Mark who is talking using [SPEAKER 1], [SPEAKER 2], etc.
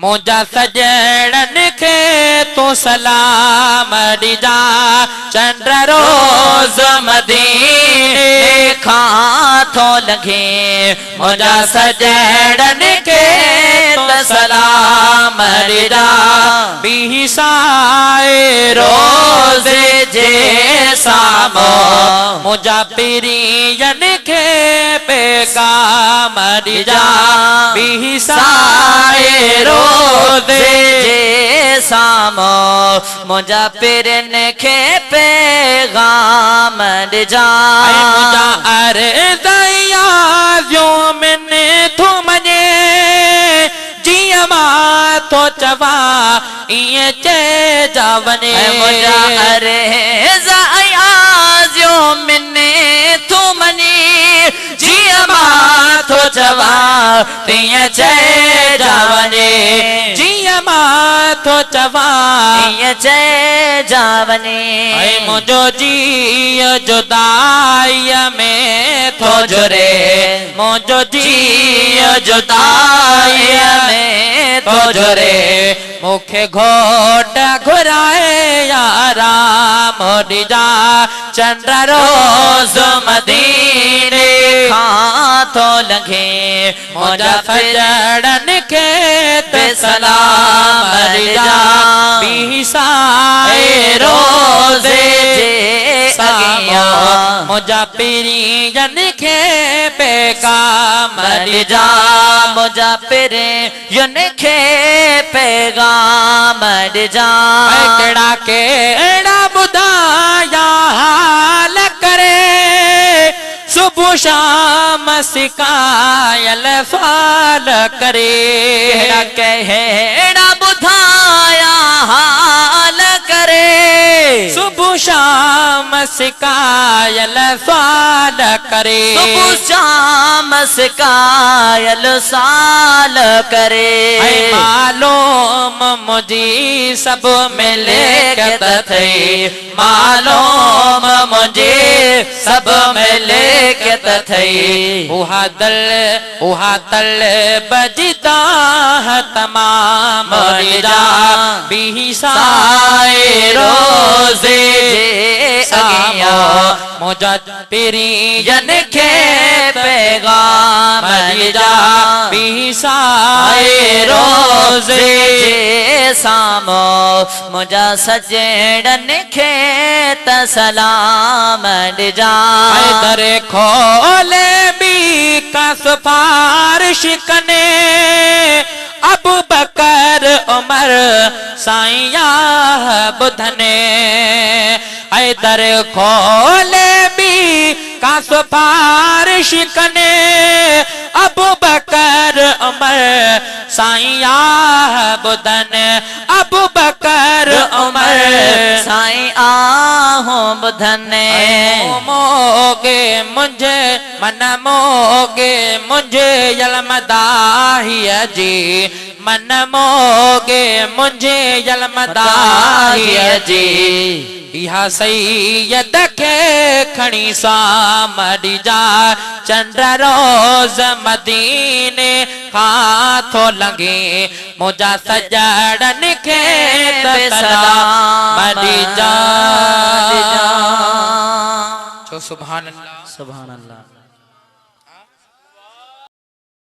[SPEAKER 1] मुझा सजड़न के तो सलाम ॾिजा चंड रोज़ मदीने खां थो लॻे मुझा सजड़न के तो सलाम ॾिजा ॿी साए रोज़े जे साम्हूं मुझा पीरियन के पैगाम ॾिजा ॿी साए रोज़े जे साम्हूं मुझा पीरियन के पैगाम ॾिजा मुझा अर्ज़या जो मैंने थो मञे जिया मां तो चवा इए चइजा वञे मुझा अर्ज़या जो मैंने थो मञे जिया मां तो चवा इए चइजा वञे जिया मां तो चवा इए चइजा वञे मुंहिंजो जीअ जुदाई में थो जुरे मुंहिंजो जीअ जुदाई में थो जुरे मुखे घोट घुराए यारा मोॾिजा चंड रोज़ मदीने खां थो लॻे मुंहिंजा सजड़न के ते सलाम ॾिजा ॿी साए रोज़े जे साम्हूं मुंहिंजा पीरियन के पैगाम ॾिजा मुंहिंजा पीरियन के पैगाम ॾिजा कहिड़ा कहिड़ा ॿुधाया हाल करे सुबुह शाम सिकायल फाल करे कहिड़ा ॿुधाया हाल करे सुबुह शाम सिकायल फाल करे सुबुह शाम सिकायल साल करे मालूम मुझी सब मिले थई मालूम मुझे सब मिले थई उहा तल बजदा तमाम ॾिजा ॿी साए रोज़े जे साम्हूं मुझा पीरियन के पैगाम ॾिजा ॿी साए रोज़े जे साम्हूं मुझा सजड़न के त सलाम ॾिजा दर खोले ॿी का सिफारिश कने अबू बकर उमर साईया बुधने ऐ दर खोले ॿी का सिफारिश कने अबू बकर उमर साईया बुधन अबू बकर उमर साईं आहूं बुधने मोगे मुंहिंजे मन मोगे मुंहिंजे यलमदाहीअ जी मन मोगे मुंहिंजे यलमदाहीअ जी इहा सैयद के खणी साम ॾिजा चंड रोज़ मदीने खां थो लॻे मुंहिंजा सजड़न के सलाम ॾिजा। सुभान अल्लाह।